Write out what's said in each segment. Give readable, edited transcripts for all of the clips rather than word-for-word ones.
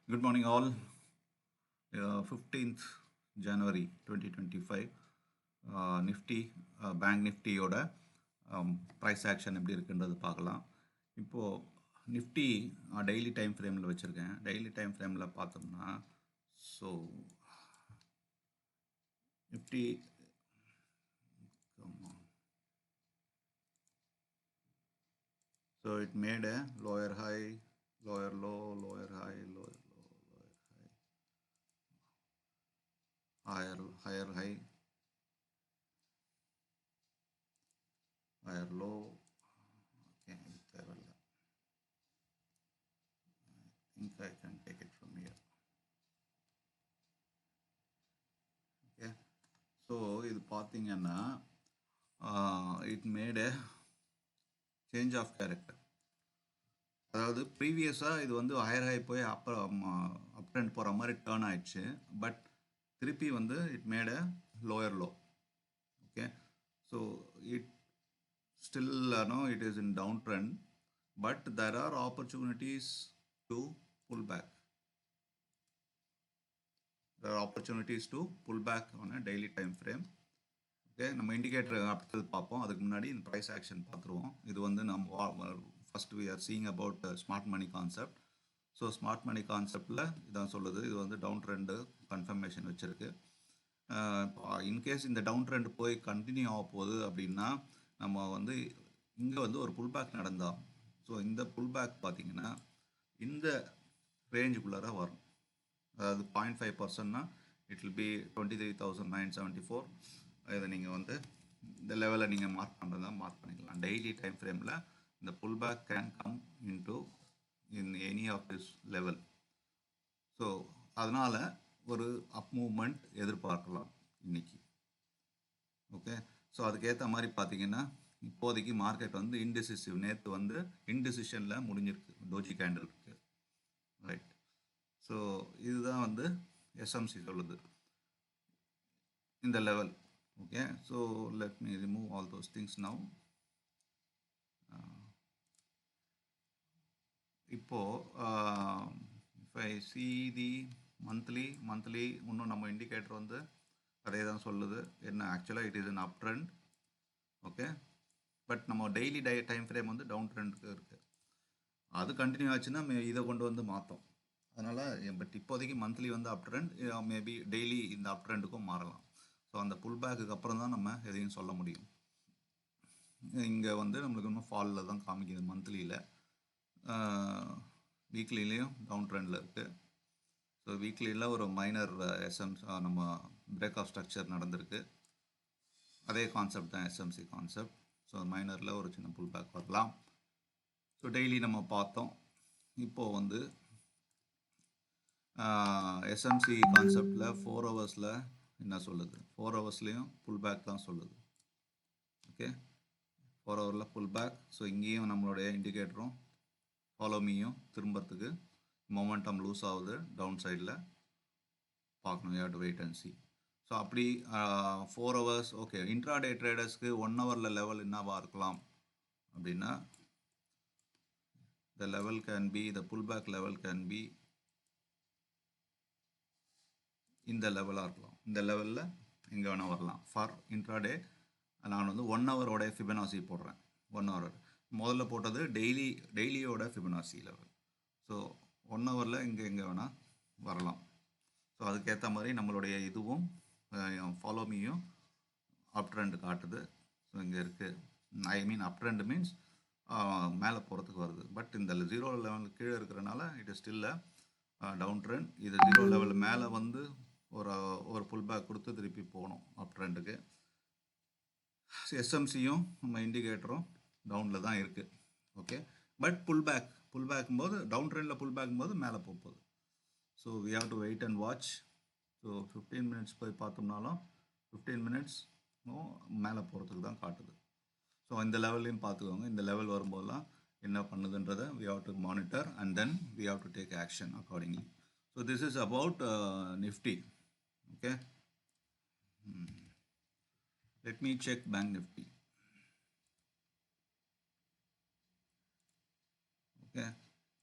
Good morning, all. 15th January 2025 Nifty bank நிஃப்டியோட price action எப்படி இருக்குன்றது பார்க்கலாம். இப்போது நிஃப்டி டெய்லி டைம் ஃப்ரேமில் வச்சுருக்கேன். டெய்லி டைம் ஃப்ரேமில் பார்த்தோம்னா so Nifty so it made a lower high, lower low, lower high, lower low, lower high, higher high, higher low. Okay, தேவையில்லை. I think I can take it from here. Okay, so இது பார்த்தீங்கன்னா it made a change of character. அதாவது ப்ரீவியஸாக இது வந்து higher high போய் அப்புறம் அப் trend போகிற மாதிரி டேர்ன் ஆயிடுச்சு. பட் திருப்பி வந்து it made a lower low. Okay, so it still it is in downtrend, but there are opportunities to pull back. There are opportunities to pull back on a daily time frame. Okay, நம்ம indicator அடுத்தது பார்ப்போம். அதுக்கு முன்னாடி இந்த price action பார்த்துருவோம். இது வந்து நம்ம first we are seeing about smart money concept. So smart money கான்செப்டில் இதான் சொல்லுது, இது வந்து டவுன் ட்ரெண்டு கன்ஃபர்மேஷன் வச்சுருக்கு. இன்கேஸ் இந்த டவுன் ட்ரெண்ட் போய் கண்டினியூ ஆக போகுது அப்படின்னா நம்ம வந்து இங்கே வந்து ஒரு புல் பேக் நடந்தோம். ஸோ இந்த புல் பேக் பார்த்தீங்கன்னா இந்த ரேஞ்சுக்குள்ளார வரும். அதாவது 0.5%னா இட் வில் பி 23,974. இதை நீங்கள் வந்து இந்த லெவலில் நீங்கள் மார்க் பண்ணுறதா மார்க் பண்ணிக்கலாம். டெய்லி டைம் ஃப்ரேமில் இந்த pull back can come in any of this level. So அதனால் ஒரு அப் மூவ்மெண்ட் எதிர்பார்க்கலாம் இன்னைக்கு. ஓகே, ஸோ அதுக்கேற்ற மாதிரி பார்த்தீங்கன்னா இப்போதைக்கு மார்க்கெட் வந்து இன்டிசிசிவ். நேற்று வந்து இன்டிசிஷனில் முடிஞ்சிருக்கு, டோஜி கேண்டில் இருக்கு. ரைட், ஸோ இதுதான் வந்து எஸ்எம்சி சொல்லுது இந்த level. Okay, so let me remove all those things now. இப்போது if I see the monthly இன்னும் நம்ம இண்டிகேட்டர் வந்து அதே தான் சொல்லுது. என்ன ஆக்சுவலாக it is an up trend. Okay, but நம்ம டெய்லி டைம் ஃப்ரேம் வந்து டவுன் ட்ரெண்டுக்கு இருக்குது. அது கண்டினியூ ஆச்சுன்னா இதை கொண்டு வந்து மாற்றோம். அதனால் பட் இப்போதைக்கு மந்த்லி வந்து அப் ட்ரெண்ட், மேபி டெய்லி இந்த அப் ட்ரெண்டுக்கும் மாறலாம். ஸோ அந்த புல் பேக்குக்கு அப்புறம் தான் நம்ம எதையும் சொல்ல முடியும். இங்கே வந்து நம்மளுக்கு இன்னும் ஃபாலில் தான் காமிக்குது மந்த்லியில். வீக்லிலையும் டவுன் ட்ரெண்டில் இருக்குது. ஸோ வீக்லியில் ஒரு மைனர் நம்ம பிரேக் ஆஃப் ஸ்ட்ரக்சர் நடந்திருக்கு. அதே கான்செப்ட் தான் எஸ்எம்சி கான்செப்ட். ஸோ மைனரில் ஒரு சின்ன புல் பேக் வரலாம். ஸோ டெய்லி நம்ம பார்த்தோம். இப்போது வந்து எஸ்எம்சி கான்செப்டில் 4 ஹவர்ஸில் என்ன சொல்லுது? 4 ஹவர்ஸ்லேயும் புல் பேக் தான் சொல்லுது. ஓகே, 4 ஹவரில் புல் பேக். ஸோ இங்கேயும் நம்மளுடைய இண்டிகேட்டரும் ஃபாலோமியும் திரும்பறதுக்கு மொமெண்டம் லூஸ் ஆகுது டவுன் சைடில் பார்க்கணும். You have to wait and see. So அப்படி 4 ஹவர்ஸ். ஓகே, இன்ட்ராடே ட்ரேடர்ஸ்க்கு 1 ஹவரில் லெவல் என்னவாக இருக்கலாம் அப்படின்னா the level can be, the pullback level can be இந்த லெவலாக இருக்கலாம். இந்த லெவலில் எங்கே வேணால் வரலாம். ஃபார் இன்ட்ராடே நான் வந்து 1 ஹவரோட ஃபிபனாசி போடுறேன். 1 ஹவர் முதல்ல போட்டது டெய்லியோட ஃபிபனாசி லெவல். ஸோ 1 ஹவரில் எங்கே வேணால் வரலாம். ஸோ அதுக்கேற்ற மாதிரி நம்மளுடைய இதுவும் ஃபாலோமியும் அப் ட்ரெண்ட் காட்டுது. ஸோ இங்கே இருக்குது. ஐ மீன் அப் ட்ரெண்ட் மீன்ஸ் மேலே போகிறதுக்கு வருது. பட் இந்த 0 லெவல் கீழே இருக்கிறனால it is still down trend. இது 0 லெவல் மேலே வந்து ஒரு புல் பேக் கொடுத்து திருப்பி போகணும் அப் ட்ரெண்டுக்கு. எஸ்எம்சியும் நம்ம இண்டிகேட்டரும் டவுனில் தான் இருக்குது. ஓகே, பட் புல் பேக்கும் போது டவுன் ட்ரெண்டில் புல் பேக்கும் போது மேலே போகுது. So we have to wait and watch. So 15 minutes போய் பார்த்தோம்னாலும் 15 மினிட்ஸ் மேலே போகிறதுக்கு தான் காட்டுது. ஸோ இந்த லெவல்லையும் பார்த்துக்கோங்க. இந்த லெவல் வரும்போதெல்லாம் என்ன பண்ணுதுன்றதை we have to monitor and then we have to take action accordingly. So this is about Nifty. Okay, let me check Bank Nifty. Okay,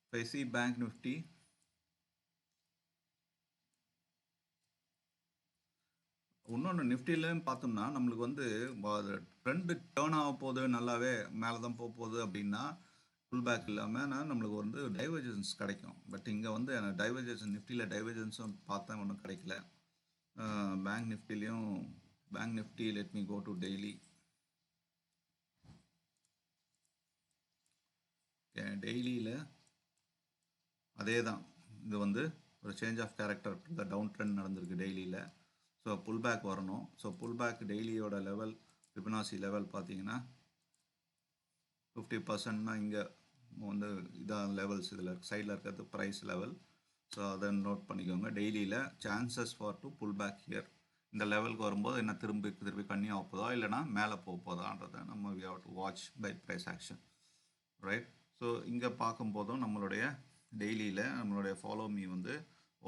if I see Bank Nifty, இன்னொன்று நிஃப்டிலன்னு பார்த்தோம்னா நம்மளுக்கு வந்து ட்ரெண்டு டேர்ன் ஆக போகுது நல்லாவே மேலே தான் போக போகுது அப்படின்னா புல் பேக் இல்லாமல் நம்மளுக்கு வந்து டைவர்ஜன்ஸ் கிடைக்கும். பட் இங்கே வந்து டைவர்ஜன்ஸ் நிஃப்டியில் டைவர்ஜன்ஸும் பார்த்தா ஒன்றும் கிடைக்கல. பேங்க் நிஃப்டிலையும் bank Nifty let me go to daily. டெய்லியில் அதே தான், இது வந்து ஒரு சேஞ்ச் ஆஃப் கேரக்டர் இந்த டவுன் ட்ரெண்ட் நடந்திருக்கு டெய்லியில். ஸோ புல் பேக் வரணும். ஸோ புல் பேக் டெய்லியோட லெவல் ஃபிபனாசி லெவல் பார்த்தீங்கன்னா 50%னா இங்கே வந்து இதான் லெவல்ஸ் இதில் சைடில் இருக்கிறது ப்ரைஸ் லெவல். ஸோ அதை நோட் பண்ணிக்கோங்க. டெய்லியில் chances for to pull back here. இந்த லெவலுக்கு வரும்போது என்ன திருப்பி கன்னியாக போதா இல்லைனா மேலே போதான்றதை நம்ம we have to watch by price action, right. So இங்கே பார்க்கும்போதும் நம்மளுடைய டெய்லியில் நம்மளுடைய ஃபாலோ மீ வந்து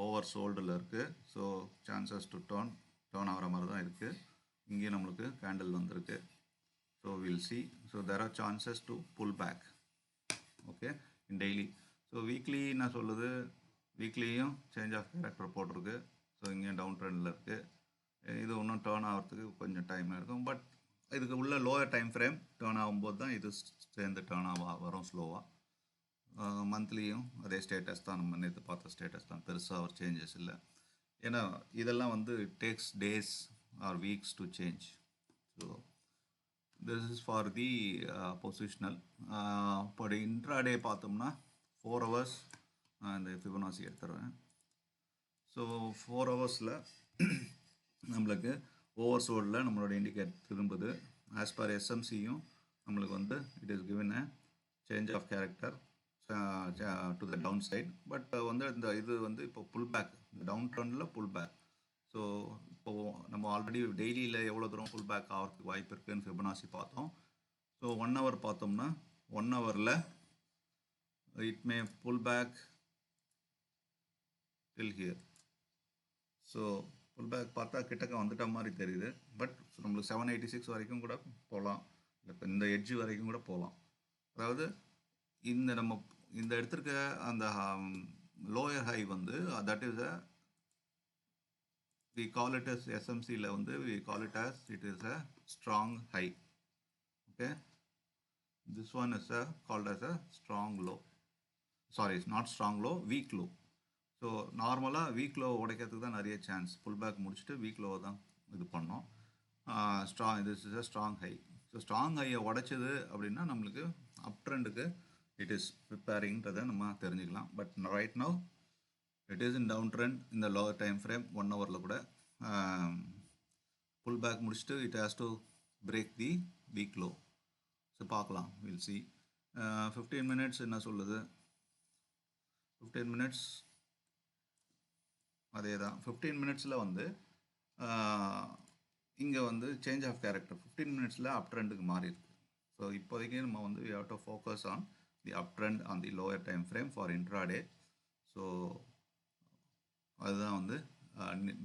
ஓவர் சோல்டில் இருக்குது. ஸோ சான்சஸ் டு டேர்ன் ஆகிற மாதிரி தான் இருக்குது. இங்கேயும் நம்மளுக்கு கேண்டில் வந்திருக்கு. So will see. So there are chances to pull back, okay, in daily. So weekly என்ன சொல்லுது, வீக்லியும் சேஞ்ச் ஆஃப் கேரக்டர் போட்டிருக்கு. ஸோ இங்கேயும் டவுன் ட்ரெண்டில் இருக்குது. இது இன்னும் டேர்ன் ஆகிறதுக்கு கொஞ்சம் டைம் எடுக்கும். பட் இதுக்கு உள்ள லோயர் டைம் ஃப்ரேம் டேர்ன் ஆகும்போது தான் இது சேர்ந்து டேர்ன் வரும் ஸ்லோவாக. மந்த்லியும் அதே ஸ்டேட்டஸ் தான், நம்ம நேற்று பார்த்த ஸ்டேட்டஸ் தான், பெருசாக ஒரு சேஞ்சஸ் இல்லை. ஏன்னா இதெல்லாம் வந்து takes days or weeks to change. So this is for the positional. இப்போ இன்ட்ராடே பார்த்தோம்னா 4 hours இந்த ஃபிபனாசி எடுத்துருவேன். ஸோ 4 hours நம்மளுக்கு ஓவர் சோல்டில் நம்மளோட இண்டிகேட் திரும்புது. ஆஸ் பர் எஸ்எம்சியும் நம்மளுக்கு வந்து it is given a change of character to the down side. But வந்து இந்த இது வந்து இப்போ புல் பேக், இந்த டவுன் ட்ரெண்டில் புல் பேக். ஸோ இப்போது நம்ம ஆல்ரெடி டெய்லியில் எவ்வளோ தூரம் புல் பேக் ஆகிறதுக்கு வாய்ப்பு இருக்குதுன்னு ஃபிபனாசி பார்த்தோம். ஸோ 1 hour பார்த்தோம்னா 1 hourல it may pull back till here. So pull back பார்த்தா கிட்டக்க வந்துட்ட மாதிரி தெரியுது. பட் நம்மளுக்கு 786 வரைக்கும் கூட போகலாம், இப்போ இந்த எட்ஜு வரைக்கும் கூட போகலாம். அதாவது நம்ம இந்த எடுத்திருக்க அந்த லோயர் ஹை வந்து that is we call it as SMCல வந்து we call it as it is a strong high. Okay, this one is called as a strong low. Sorry, it's not strong low, weak low. So நார்மலாக weak low உடைக்கிறதுக்கு தான் நிறைய chance. Pull back முடிச்சுட்டு weak லோவை தான் இது பண்ணோம். This is a strong high. So strong ஹையை உடைச்சது அப்படின்னா நம்மளுக்கு அப் ட்ரெண்டுக்கு இட் இஸ் ப்ரிப்பேரிங்கிறத நம்ம தெரிஞ்சுக்கலாம். But right now it is in down trend. இந்த லோவர் டைம் ஃப்ரேம் 1 hourல கூட புல் பேக் முடிச்சுட்டு it has to break the weak low. So பார்க்கலாம், வில் சி. 15 minutes என்ன சொல்லுது, 15 minutes அதே தான். 15 minutesல வந்து இங்கே வந்து சேஞ்ச் ஆஃப் கேரக்டர் 15 minutesல அப் ட்ரெண்டுக்கு மாறி இருக்கு. ஸோ இப்போதைக்கு நம்ம வந்து we have to focus on the up trend on the lower time frame for intraday. So அதுதான் வந்து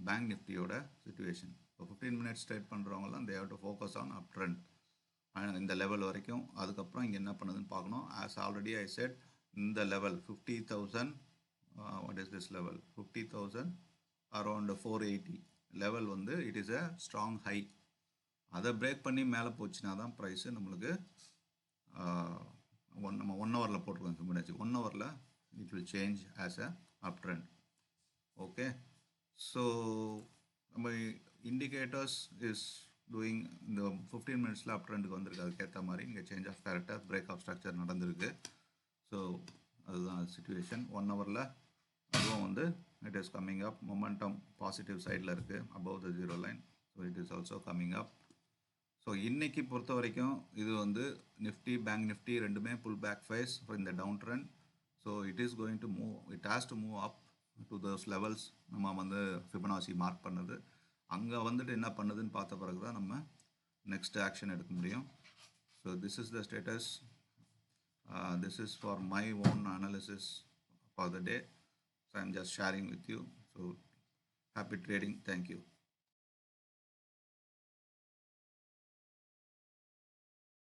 பேங்க் நிஃப்டியோட சுச்சுவேஷன். இப்போ 15 minutes ட்ரேட் பண்ணுறவங்கலாம் they have to focus on up trend இந்த லெவல் வரைக்கும். அதுக்கப்புறம் இங்கே என்ன பண்ணுதுன்னு பார்க்கணும். ஆஸ் ஆல்ரெடி ஐ செட், இந்த level 50,000, what is this level, 50,000 around 480 level வந்து it is a strong high. அதை பிரேக் பண்ணி மேலே போச்சுன்னா தான் ப்ரைஸு நம்மளுக்கு நம்ம 1 hourல போட்டிருக்கோம் ஃபிபனாச்சி. 1 hourல it will change as a up trend. Okay, so நம்ம இண்டிகேட்டர்ஸ் இஸ் டூயிங் இந்த 15 minutesல அப் ட்ரெண்டுக்கு வந்திருக்கு. அதுக்கேற்ற மாதிரி இங்கே change of character, break of structure நடந்திருக்கு. ஸோ அதுதான் சிச்சுவேஷன். 1 hourல அதுவும் வந்து it is coming up. Momentum positive சைடில் இருக்குது above the zero line. So it is also coming up. So இன்றைக்கி பொறுத்த வரைக்கும் இது வந்து நிஃப்டி, பேங்க் நிஃப்டி ரெண்டுமே புல் பேக் ஃபேஸ் இந்த down trend. So it is going to move, it has to move up to those levels. நம்ம வந்து Fibonacci mark பண்ணது அங்கே வந்துட்டு என்ன பண்ணுதுன்னு பார்த்த பிறகு தான் நம்ம நெக்ஸ்ட் ஆக்ஷன் எடுக்க முடியும். So this is the status. This is for my own analysis for the day. So I'm just sharing with you. So happy trading. Thank you.